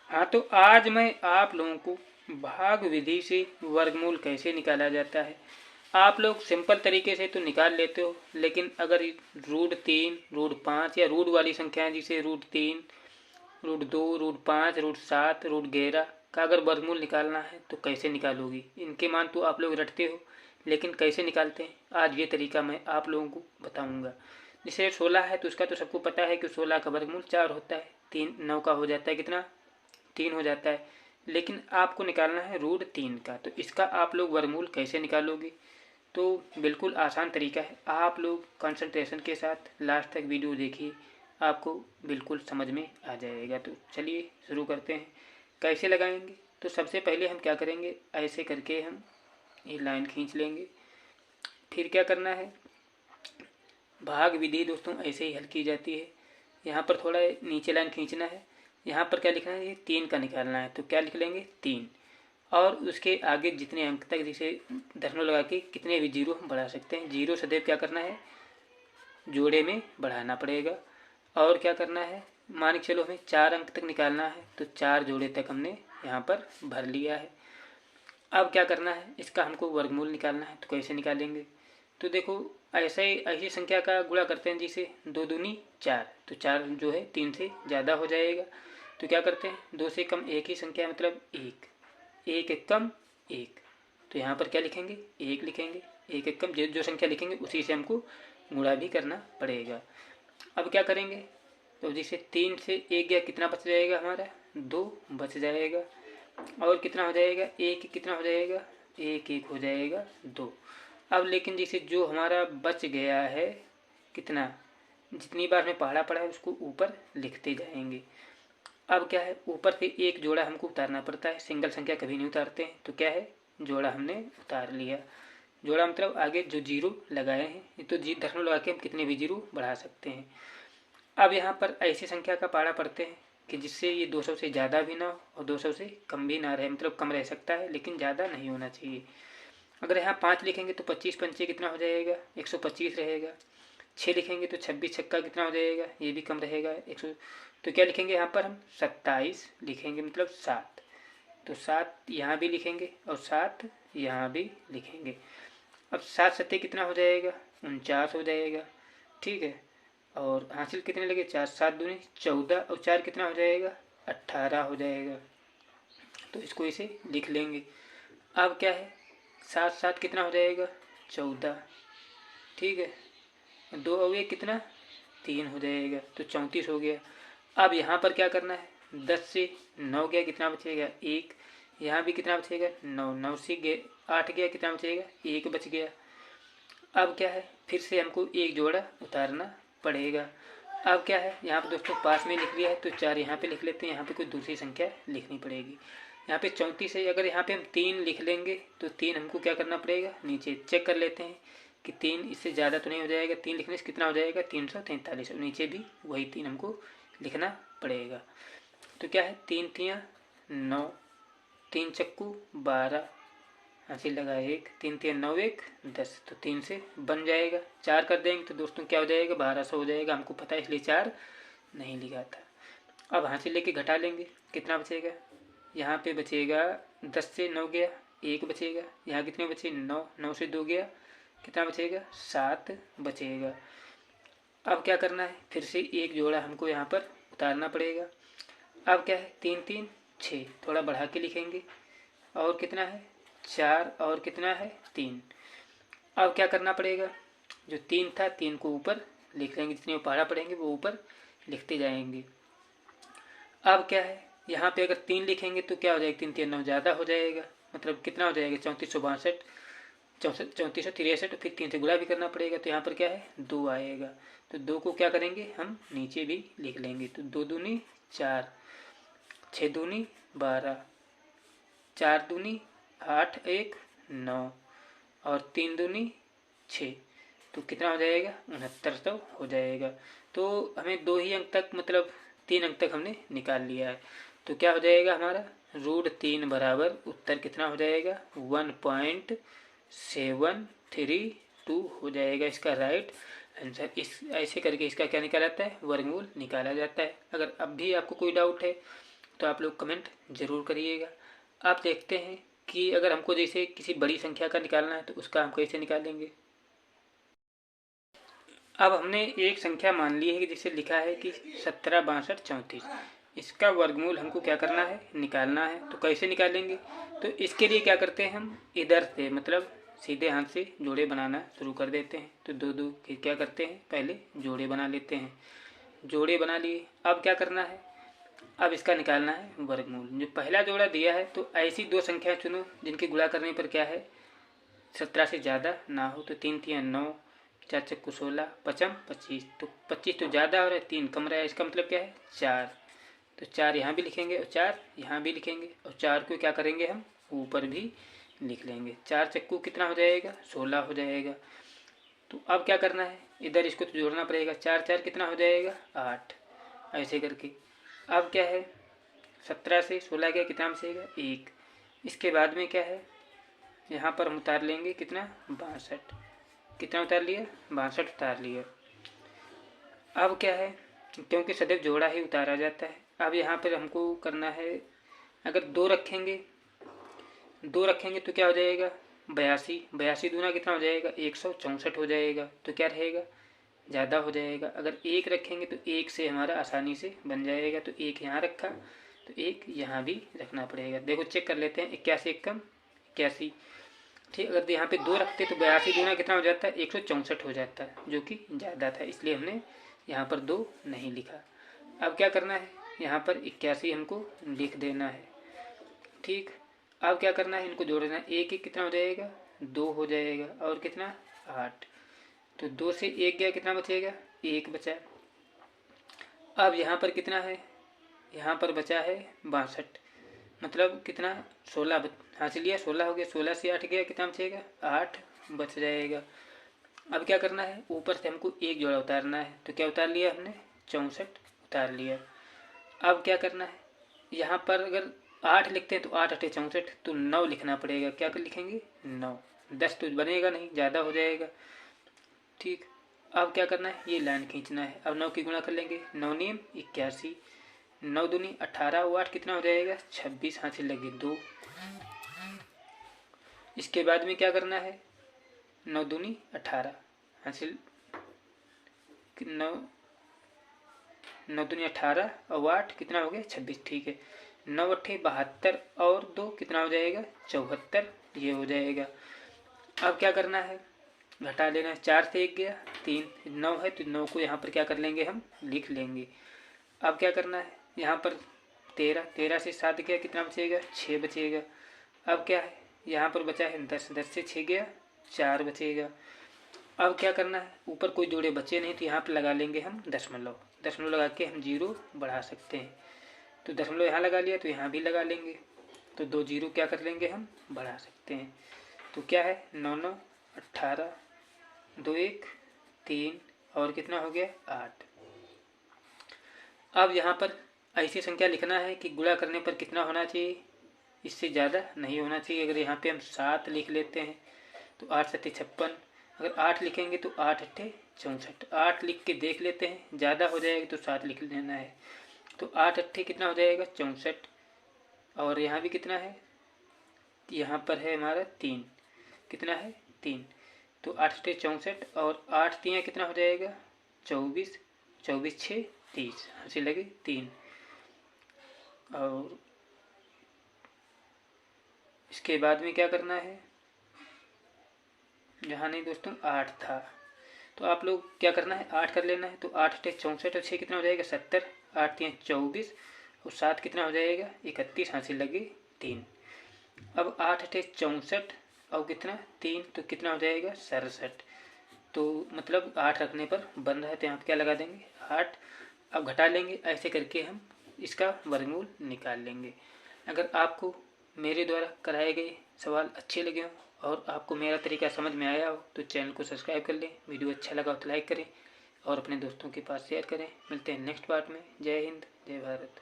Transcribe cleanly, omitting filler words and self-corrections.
हाँ, तो आज मैं आप लोगों को भाग विधि से वर्गमूल कैसे निकाला जाता है। आप लोग सिंपल तरीके से तो निकाल लेते हो, लेकिन अगर √3, √5 या रूट वाली संख्याएं जिसे √3, √2, √5, √7, √11 का अगर वर्गमूल निकालना है तो कैसे निकालोगी। इनके मान तो आप लोग रटते हो, लेकिन कैसे निकालते हैं आज ये तरीका मैं आप लोगों को बताऊंगा। जैसे 16 है तो उसका तो सबको पता है कि 16 का वर्गमूल 4 होता है। 3 9 का हो जाता है कितना, 3 हो जाता है। लेकिन आपको निकालना है √3 का, तो इसका आप लोग वर्गमूल कैसे निकालोगे। तो बिल्कुल आसान तरीका है, आप लोग कंसंट्रेशन के साथ लास्ट तक वीडियो देखिए, आपको बिल्कुल समझ में आ जाएगा। तो चलिए शुरू करते हैं। कैसे लगाएंगे, तो सबसे पहले हम क्या करेंगे, ऐसे करके हम ये लाइन खींच लेंगे। फिर क्या करना है, भाग विधि दोस्तों ऐसे ही हल की जाती है। यहाँ पर थोड़ा नीचे लाइन खींचना है। यहाँ पर क्या लिखना है, ये 3 का निकालना है, तो क्या लिख लेंगे 3। और उसके आगे जितने अंक तक जिसे दशमलव लगा के कितने भी जीरो हम बढ़ा सकते हैं। जीरो सदैव क्या करना है, जोड़े में बढ़ाना पड़ेगा। और क्या करना है, मान के चलो हमें 4 अंक तक निकालना है, तो 4 जोड़े तक हमने यहाँ पर भर लिया है। अब क्या करना है, इसका हमको वर्गमूल निकालना है, तो कैसे निकालेंगे। तो देखो, ऐसी संख्या का गुणा करते हैं जिसे 2 दूनी 4, तो 4 जो है 3 से ज़्यादा हो जाएगा। तो क्या करते हैं, 2 से कम एक ही संख्या मतलब 1, 1 एक कम 1, तो यहाँ पर क्या लिखेंगे 1 लिखेंगे। 1 एक कम जो संख्या लिखेंगे उसी से हमको गुणा भी करना पड़ेगा। अब क्या करेंगे, तो जैसे 3 से 1 गया, कितना बच जाएगा हमारा, 2 बच जाएगा। और कितना हो जाएगा, 1 कितना हो जाएगा, 1 1 हो जाएगा 2। अब लेकिन जैसे जो हमारा बच गया है, कितना, जितनी बार हमें पहाड़ा पड़ा है उसको ऊपर लिखते जाएंगे। अब क्या है, ऊपर से एक जोड़ा हमको उतारना पड़ता है, सिंगल संख्या कभी नहीं उतारते हैं। तो क्या है, जोड़ा हमने उतार लिया। जोड़ा मतलब आगे जो जीरो लगाए हैं, तो दशमलव लगा के हम कितने भी जीरो बढ़ा सकते हैं। अब यहाँ पर ऐसी संख्या का पहाड़ा पढ़ते हैं कि जिससे ये 200 से ज़्यादा भी ना हो और 200 से कम भी ना रहे, मतलब कम रह सकता है लेकिन ज़्यादा नहीं होना चाहिए। अगर यहाँ 5 लिखेंगे तो 25 पंचे कितना हो जाएगा, 125 रहेगा। 6 लिखेंगे तो 26 छक्का कितना हो जाएगा, ये भी कम रहेगा 100। तो क्या लिखेंगे यहाँ पर हम 27 लिखेंगे, मतलब 7। तो 7 यहाँ भी लिखेंगे और 7 यहाँ भी लिखेंगे। अब 7 सत्ते कितना हो जाएगा, 49 हो जाएगा। ठीक है, और हासिल कितने लगे, 4 7 दूनी 14, और 4 कितना हो जाएगा, 18 हो जाएगा। तो इसको इसे लिख लेंगे। अब क्या है, 7 7 कितना हो जाएगा, 14। ठीक है, 2 और 1 कितना, 3 हो जाएगा, तो 34 हो गया। अब यहाँ पर क्या करना है, 10 से 9 गया, कितना बचेगा 1। यहाँ भी कितना बचेगा 9, 9 से 8 गया, कितना बचेगा 1 बच गया। अब क्या है, फिर से हमको एक जोड़ा उतारना पड़ेगा। अब क्या है, यहाँ पे दोस्तों पास में लिख लिया है, तो 4 यहाँ पे लिख लेते हैं। यहाँ पे कोई दूसरी संख्या लिखनी पड़ेगी। यहाँ पे 34 है, अगर यहाँ पे हम 3 लिख लेंगे तो 3 हमको क्या करना पड़ेगा, नीचे चेक कर लेते हैं कि 3 इससे ज़्यादा तो नहीं हो जाएगा। 3 लिखने से कितना हो जाएगा, 343, और नीचे भी वही 3 हमको लिखना पड़ेगा। तो क्या है, 3 3 9, 3 चक्कू 12, हासिल लगा 1, 3 3 9 1 10, तो 3 से बन जाएगा। 4 कर देंगे तो दोस्तों क्या हो जाएगा, 1200 हो जाएगा। हमको पता है इसलिए 4 नहीं लिखा था। अब हासिल लेके घटा लेंगे, कितना बचेगा, यहाँ पे बचेगा 10 से 9 गया 1 बचेगा। यहाँ कितने बचे 9, 9 से 2 गया, कितना बचेगा 7 बचेगा। अब क्या करना है, फिर से एक जोड़ा हमको यहाँ पर उतारना पड़ेगा। अब क्या है, 3 3 6, थोड़ा बढ़ा के लिखेंगे। और कितना है 4, और कितना है 3। अब क्या करना पड़ेगा, जो 3 था 3 को ऊपर लिख लेंगे, जितने पहाड़ा पड़ेंगे वो ऊपर लिखते जाएंगे। अब क्या है, यहाँ पे अगर 3 लिखेंगे तो क्या हो जाएगा, 3 3 9 ज़्यादा हो जाएगा, मतलब कितना हो जाएगा 3462, 3463, फिर 3 से गुणा भी करना पड़ेगा। तो यहाँ पर क्या है 2 आएगा, तो 2 को क्या करेंगे हम नीचे भी लिख लेंगे। तो 2 दूनी 4, 6 दूनी 12, 4 दूनी 8 1 9, और 3 दूनी 6, तो कितना हो जाएगा 6900 हो जाएगा। तो हमें 2 ही अंक तक, मतलब 3 अंक तक हमने निकाल लिया है। तो क्या हो जाएगा हमारा, √3 बराबर उत्तर कितना हो जाएगा 1.732 हो जाएगा इसका राइट आंसर। इस ऐसे करके इसका क्या निकाला जाता है, वर्गमूल निकाला जाता है। अगर अब भी आपको कोई डाउट है तो आप लोग कमेंट ज़रूर करिएगा। आप देखते हैं कि अगर हमको जैसे किसी बड़ी संख्या का निकालना है तो उसका हम कैसे निकालेंगे। अब हमने एक संख्या मान ली है कि जिसे लिखा है कि 17 62 34, इसका वर्गमूल हमको क्या करना है, निकालना है। तो कैसे निकालेंगे, तो इसके लिए क्या करते हैं, हम इधर से मतलब सीधे हाथ से जोड़े बनाना शुरू कर देते हैं। तो दो दो के क्या करते हैं, पहले जोड़े बना लेते हैं। जोड़े बना लिए, अब क्या करना है, अब इसका निकालना है वर्गमूल। जो पहला जोड़ा दिया है तो ऐसी दो संख्याएं चुनो जिनके गुणा करने पर क्या है, 17 से ज़्यादा ना हो। तो 3 3 9, 4 चक्कू 16, 5 25। तो 25 तो ज़्यादा हो रहा है, 3 कम रहा है, इसका मतलब क्या है 4। तो 4 यहाँ भी लिखेंगे और 4 यहाँ भी लिखेंगे, और 4 को क्या करेंगे हम ऊपर भी लिख लेंगे। 4 चक्कू कितना हो जाएगा, 16 हो जाएगा। तो अब क्या करना है, इधर इसको तो जोड़ना पड़ेगा। 4 4 कितना हो जाएगा, 8, ऐसे करके। अब क्या है, 17 से 16 गया, कितना बचेगा 1। इसके बाद में क्या है, यहाँ पर हम उतार लेंगे कितना, 62। कितना उतार लिया, 62 उतार लिया। अब क्या है, क्योंकि सदैव जोड़ा ही उतारा जाता है। अब यहाँ पर हमको करना है, अगर 2 रखेंगे तो क्या हो जाएगा 82। 82 दूना कितना हो जाएगा, 164 हो जाएगा। तो क्या रहेगा, ज़्यादा हो जाएगा। अगर 1 रखेंगे तो 1 से हमारा आसानी से बन जाएगा। तो 1 यहाँ रखा, तो 1 यहाँ भी रखना पड़ेगा। देखो चेक कर लेते हैं, 81 1 कम 81, ठीक। अगर यहाँ पे 2 रखते तो 82 दूना कितना हो जाता है, 164 हो जाता है, जो कि ज़्यादा था, इसलिए हमने यहाँ पर 2 नहीं लिखा। अब क्या करना है, यहाँ पर 81 हमको लिख देना है, ठीक। अब क्या करना है, इनको जोड़ना है। 1 1 कितना हो जाएगा, 2 हो जाएगा, और कितना 8। तो 2 से 1 गया, कितना बचेगा, 1 बचा। अब यहाँ पर कितना है, यहाँ पर बचा है 62, मतलब कितना 16 हासिल लिया, 16 हो गया। 16 से 8 गया, कितना बचेगा, 8 बच जाएगा। अब क्या करना है, ऊपर से हमको एक जोड़ा उतारना है। तो क्या उतार लिया हमने, 64 उतार लिया। अब क्या करना है, यहाँ पर अगर 8 लिखते हैं तो 8 8 64, तो 9 लिखना पड़ेगा। क्या कर लिखेंगे, 9। 10 तो बनेगा नहीं, ज़्यादा हो जाएगा, ठीक। अब क्या करना है, ये लाइन खींचना है। अब 9 की गुणा कर लेंगे, 9 9 81, 9 दूनी 18, 8 कितना हो जाएगा 26, हाथ से लगे 2। इसके बाद में क्या करना है, 9 दूनी 18, हासिल 9 9 दूनी 18 और 8 कितना हो गया 26, ठीक है। 9 8 72 और 2 कितना हो जाएगा 74, ये हो जाएगा। अब क्या करना है, घटा लेना है। 4 से 1 गया 3, 9 है तो 9 को यहाँ पर क्या कर लेंगे, हम लिख लेंगे। अब क्या करना है, यहाँ पर 13, 13 से 7 गया, कितना बचेगा 6 बचेगा। अब क्या है, यहाँ पर बचा है 10, 10 से 6 गया 4 बचेगा। अब क्या करना है, ऊपर कोई जोड़े बचे नहीं तो यहाँ पर लगा लेंगे हम दशमलव। दशमलव लगा के हम 0 बढ़ा सकते हैं। तो दशमलव यहाँ लगा लिया तो यहाँ भी लगा लेंगे, तो 2 0 क्या कर लेंगे, हम बढ़ा सकते हैं। तो क्या है 9 9 18, 2 1 3, और कितना हो गया 8। अब यहाँ पर ऐसी संख्या लिखना है कि गुणा करने पर कितना होना चाहिए, इससे ज़्यादा नहीं होना चाहिए। अगर यहाँ पे हम 7 लिख लेते हैं तो 8 7 56, अगर 8 लिखेंगे तो 8 8 64। 8 लिख के देख लेते हैं, ज़्यादा हो जाएगा तो 7 लिख लेना है। तो 8 8 कितना हो जाएगा 64, और यहाँ भी कितना है, यहाँ पर है हमारा 3, कितना है 3। तो 8 8 64 और 8 3 कितना हो जाएगा 24, 24 6 30, हंसी लगे 3। और इसके बाद में क्या करना है, जहाँ नहीं दोस्तों 8 था तो आप लोग क्या करना है 8 कर लेना है। तो 8 8 64 और 6 कितना हो जाएगा 70, 8 3 24 और 7 कितना हो जाएगा 31, हाथ से लगे 3। अब 8 8 64 और कितना 3, तो कितना हो जाएगा 67। तो मतलब 8 रखने पर बंद है, तो यहाँ पर क्या लगा देंगे 8। अब घटा लेंगे, ऐसे करके हम इसका वर्गमूल निकाल लेंगे। अगर आपको मेरे द्वारा कराए गए सवाल अच्छे लगे हों और आपको मेरा तरीका समझ में आया हो तो चैनल को सब्सक्राइब कर लें। वीडियो अच्छा लगा हो तो लाइक करें और अपने दोस्तों के पास शेयर करें। मिलते हैं नेक्स्ट पार्ट में। जय हिंद, जय भारत।